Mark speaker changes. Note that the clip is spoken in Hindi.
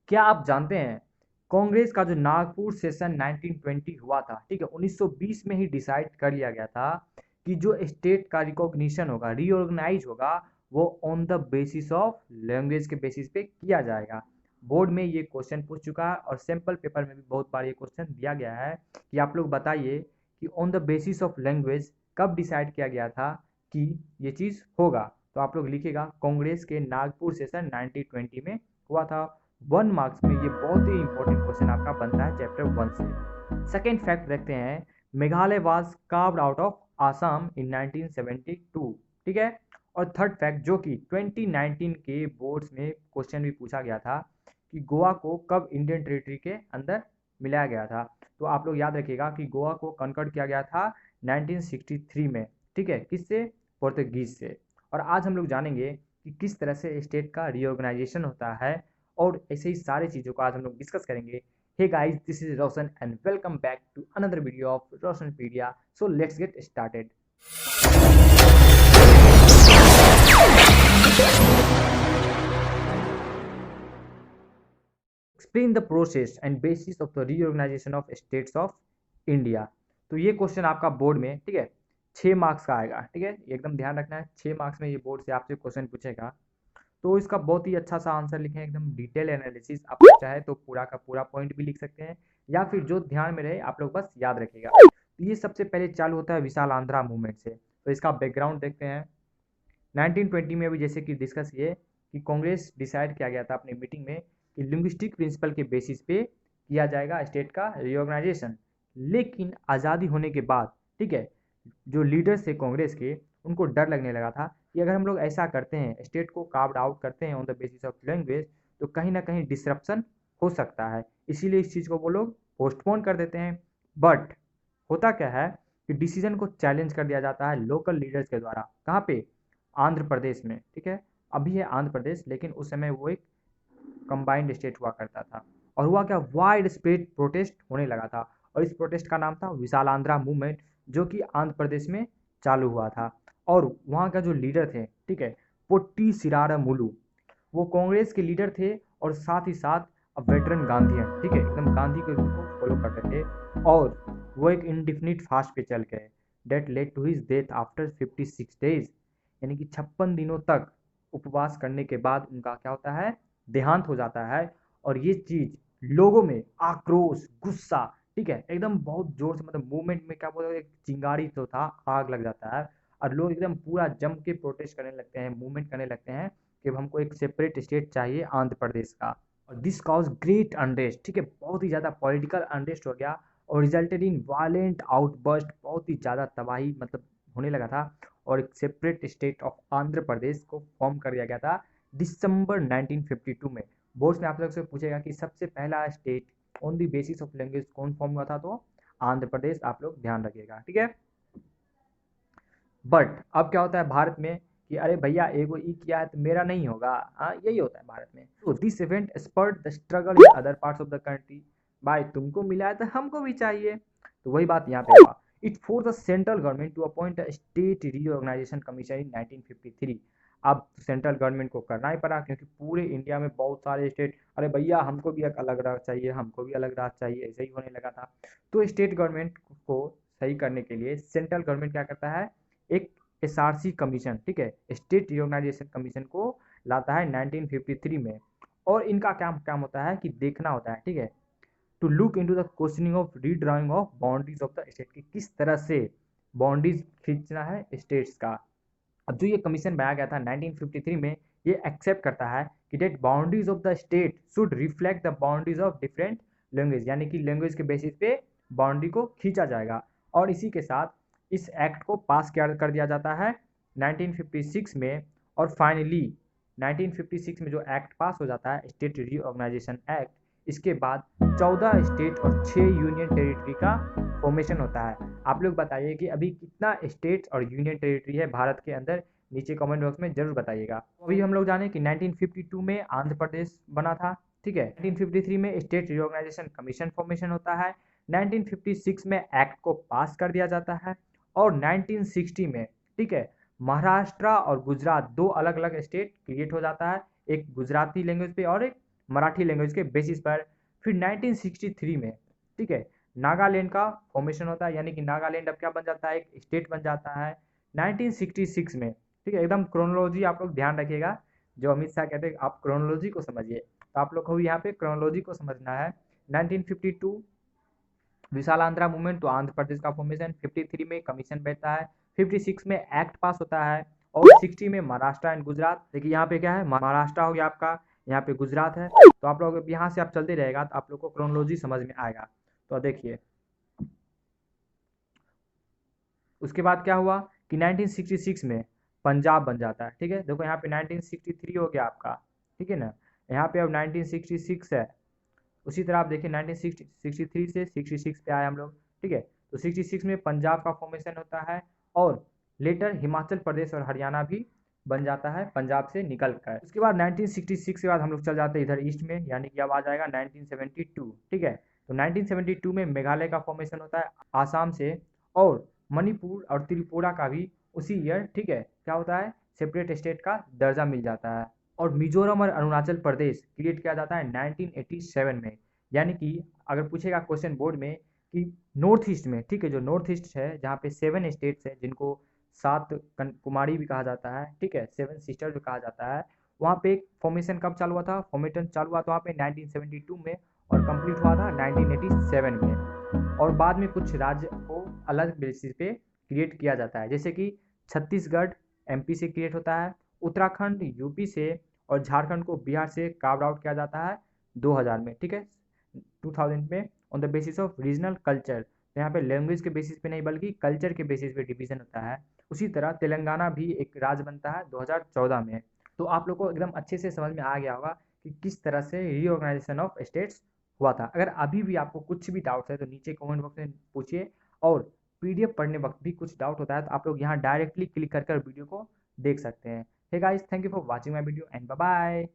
Speaker 1: क्या आप जानते हैं कांग्रेस का जो नागपुर सेशन 1920 हुआ था, ठीक है, 1920 में ही डिसाइड कर लिया गया था कि जो स्टेट का रिकॉग्निशन होगा, रीऑर्गेनाइज होगा, वो on the basis of language के बेसिस पे किया जाएगा। बोर्ड में ये क्वेश्चन पूछ चुका है और सैंपल पेपर में भी बहुत बार ये क्वेश्चन दिया गया है कि आप लोग बताइए कि on the basis of language कब डिसाइड किया गया था कि ये चीज़ होगा। तो आप लोग लिखिएगा कांग्रेस के नागपुर सेशन 1920 में हुआ था। 1 मार्क्स में ये बहुत ही इंपॉर्टेंट क्वेश्चन आपका बनता है चैप्टर 1 से। सेकेंड फैक्ट देखते हैं, Meghalaya was carved out of Assam in 1972, ठीक है। और थर्ड फैक्ट जो कि 2019 के बोर्ड्स में क्वेश्चन भी पूछा गया था कि गोवा को कब इंडियन टेरिटरी के अंदर मिलाया गया था। तो आप लोग याद रखिएगा कि गोवा को कन्वर्ट किया गया था 1963 में, ठीक है, किससे? पोर्तुगीज से। और आज हम लोग जानेंगे कि किस तरह से स्टेट का रीऑर्गेनाइजेशन होता है और ऐसे ही सारी चीज़ों को आज हम लोग डिस्कस करेंगे। Hey guys, this is Roshan and welcome back to another video of Roshanpedia. So let's get started. Explain the process and basis of the reorganisation of states of India. तो ये क्वेश्चन आपका बोर्ड में, ठीक है, 6 मार्क्स का आएगा, ठीक है, एकदम ध्यान रखना है। 6 मार्क्स में ये बोर्ड से आपसे क्वेश्चन पूछेगा, तो इसका बहुत ही अच्छा सा आंसर लिखें, एकदम डिटेल एनालिसिस। आप लोग चाहे तो पूरा का पूरा पॉइंट भी लिख सकते हैं या फिर जो ध्यान में रहे आप लोग बस याद रखिएगा। तो ये सबसे पहले चालू होता है विशाल आंध्रा मूवमेंट से। तो इसका बैकग्राउंड देखते हैं। 1920 में भी जैसे कि डिस्कस किए कि कांग्रेस डिसाइड किया गया था अपनी मीटिंग में कि लिंग्विस्टिक प्रिंसिपल के बेसिस पे किया जाएगा स्टेट का रिऑर्गेनाइजेशन। लेकिन आज़ादी होने के बाद, ठीक है, जो लीडर्स थे कांग्रेस के, उनको डर लगने लगा था कि अगर हम लोग ऐसा करते हैं, स्टेट को कार्व्ड आउट करते हैं on the basis of language, तो कहीं ना कहीं डिसरप्शन हो सकता है। इसीलिए इस चीज़ को वो लोग पोस्टपोन कर देते हैं। बट होता क्या है कि डिसीजन को चैलेंज कर दिया जाता है लोकल लीडर्स के द्वारा। कहाँ पे? आंध्र प्रदेश में, ठीक है। अभी है आंध्र प्रदेश, लेकिन उस समय वो एक कंबाइंड स्टेट हुआ करता था। और हुआ क्या, वाइड स्प्रेड प्रोटेस्ट होने लगा था और इस प्रोटेस्ट का नाम था विशाल आंध्रा मूवमेंट, जो कि आंध्र प्रदेश में चालू हुआ था। और वहाँ का जो लीडर थे, ठीक है, पोट्टी सिरारामुलु, वो कांग्रेस के लीडर थे और साथ ही साथ अब वेटरन गांधीयन, ठीक है, एकदम गांधी के रूल को फॉलो करते थे। और वो एक इंडिफिनिट फास्ट पे चल गए, that led to his death after 56 days, यानी कि 56 दिनों तक उपवास करने के बाद उनका क्या होता है, देहांत हो जाता है। और ये चीज़ लोगों में आक्रोश, गुस्सा, ठीक है, एकदम बहुत जोर से, मतलब मूवमेंट में क्या बोलते हैं, एक चिंगारी तो था, आग लग जाता है और लोग एकदम पूरा जम के प्रोटेस्ट करने लगते हैं, मूवमेंट करने लगते हैं कि हमको एक सेपरेट स्टेट चाहिए आंध्र प्रदेश का। और दिस कॉज ग्रेट अनरेस्ट, ठीक है, बहुत ही ज़्यादा पॉलिटिकल अनरेस्ट हो गया और रिजल्टेड इन वायलेंट आउटबर्स्ट, बहुत ही ज़्यादा तबाही मतलब होने लगा था। और एक separate state of Andhra Pradesh को फॉर्म कर दिया गया था दिसंबर 1952 में। बोर्ड्स में आप लोग से पूछेगा कि सबसे पहला state on the basis of language कौन फॉर्म हुआ था, तो आंध्र प्रदेश। आप लोग ध्यान रखिएगा, ठीक है। बट अब क्या होता है भारत में कि अरे भैया एगो ई किया है तो मेरा नहीं होगा, हाँ, यही होता है भारत में। तो this event spurred the struggle in other parts of the country. भाई तुमको मिला है तो हमको भी चाहिए, तो वही बात यहाँ पे हुआ। It forced the central government to appoint a state reorganisation commission in 1953। अब सेंट्रल गवर्नमेंट को करना ही पड़ा क्योंकि पूरे इंडिया में बहुत सारे स्टेट, अरे भैया हमको भी एक अलग राज चाहिए, हमको भी अलग राज चाहिए, ऐसे ही होने लगा था। तो स्टेट गवर्नमेंट को सही करने के लिए सेंट्रल गवर्नमेंट क्या करता है, एक एसआरसी कमीशन, ठीक है, स्टेट रिकॉग्नाइजेशन कमीशन को लाता है 1953 में। और इनका काम काम होता है कि देखना होता है, ठीक है, to look into the questioning of redrawing of boundaries of the state, की किस तरह से बाउंड्रीज खींचना है स्टेट्स का। अब जो ये कमीशन बनाया गया था 1953 में, ये एक्सेप्ट करता है कि that boundaries of the state should reflect the boundaries of different language, यानी कि लैंग्वेज के बेसिस पे बाउंड्री को खींचा जाएगा। और इसी के साथ इस एक्ट को पास कर दिया जाता है 1956 में। और फाइनली 1956 में जो एक्ट पास हो जाता है, स्टेट रीऑर्गेनाइजेशन एक्ट, इसके बाद 14 स्टेट और 6 यूनियन टेरिटरी का फॉर्मेशन होता है। आप लोग बताइए कि अभी कितना स्टेट और यूनियन टेरिटरी है भारत के अंदर, नीचे कमेंट बॉक्स में जरूर बताइएगा। अभी हम लोग जाने कि 1952 में आंध्र प्रदेश बना था, ठीक है। 1953 में स्टेट रिऑर्गेनाइजेशन कमीशन फॉर्मेशन होता है। 1956 में एक्ट को पास कर दिया जाता है। और 1960 में, ठीक है, महाराष्ट्र और गुजरात दो अलग अलग स्टेट क्रिएट हो जाता है, एक गुजराती लैंग्वेज पे और एक मराठी लैंग्वेज के बेसिस पर। फिर 1963 में, ठीक है, नागालैंड का फॉर्मेशन होता है, यानी कि नागालैंड अब क्या बन जाता है, एक स्टेट बन जाता है 1966 में, ठीक है। एकदम क्रोनोलॉजी आप लोग ध्यान रखिएगा, जो अमित शाह कहते हैं आप क्रोनोलॉजी को समझिए, तो आप लोग को भी यहाँ पे क्रोनोलॉजी को समझना है। 1952 विशाल आंध्रा मूवमेंट, तो आंध्र प्रदेश का फॉर्मेशन। 53 में कमीशन बैठता है। 56 में एक्ट पास होता है। और 60 में महाराष्ट्र एंड गुजरात, देखिए यहाँ पे क्या है, महाराष्ट्र हो गया आपका, यहाँ पे गुजरात है, तो आप लोग यहाँ से आप चलते रहेगा तो आप लोग को क्रोनोलॉजी समझ में आएगा। तो देखिए उसके बाद क्या हुआ कि 1966 में पंजाब बन जाता है, ठीक है। देखो यहाँ पे 1963 हो गया आपका, ठीक है ना, यहाँ पे अब 1966 है। उसी तरह आप देखिए 1963 से 66 पे आए हम लोग, ठीक है। तो 66 में पंजाब का फॉर्मेशन होता है, और लेटर हिमाचल प्रदेश और हरियाणा भी बन जाता है पंजाब से निकल कर। उसके बाद 1966 के बाद हम लोग चल जाते हैं इधर ईस्ट में, यानी कि अब आ जाएगा 1972, ठीक है। तो 1972 में मेघालय का फॉर्मेशन होता है आसाम से, और मणिपुर और त्रिपुरा का भी उसी ईयर, ठीक है, क्या होता है, सेपरेट स्टेट का दर्जा मिल जाता है। और मिजोरम और अरुणाचल प्रदेश क्रिएट किया जाता है 1987 में। यानी कि अगर पूछेगा क्वेश्चन बोर्ड में कि नॉर्थ ईस्ट में, ठीक है, जो नॉर्थ ईस्ट है जहाँ पे 7 स्टेट्स है, जिनको 7 कुमारी भी कहा जाता है, ठीक है, 7 सिस्टर भी कहा जाता है, वहाँ पे फॉर्मेशन कब चालू हुआ था, फॉर्मेशन चालू हुआ था वहाँ पे 1972 में, और कंप्लीट हुआ था 1987 में। और बाद में कुछ राज्य को अलग बेसिस पे क्रिएट किया जाता है, जैसे कि छत्तीसगढ़ एमपी से क्रिएट होता है, उत्तराखंड यूपी से, और झारखंड को बिहार से कार्व आउट किया जाता है 2000 में, ठीक है, 2000 में, on the basis of regional culture. तो यहाँ पे लैंग्वेज के बेसिस पे नहीं बल्कि कल्चर के बेसिस पे डिवीजन होता है। उसी तरह तेलंगाना भी एक राज्य बनता है 2014 में। तो आप लोग को एकदम अच्छे से समझ में आ गया होगा कि किस तरह से रीऑर्गेनाइजेशन ऑफ स्टेट्स हुआ था। अगर अभी भी आपको कुछ भी डाउट है तो नीचे कमेंट बॉक्स में पूछिए, और पीडीएफ पढ़ने वक्त भी कुछ डाउट होता है तो आप लोग यहाँ डायरेक्टली क्लिक कर वीडियो को देख सकते हैं। Hey guys, thank you for watching my video and bye bye.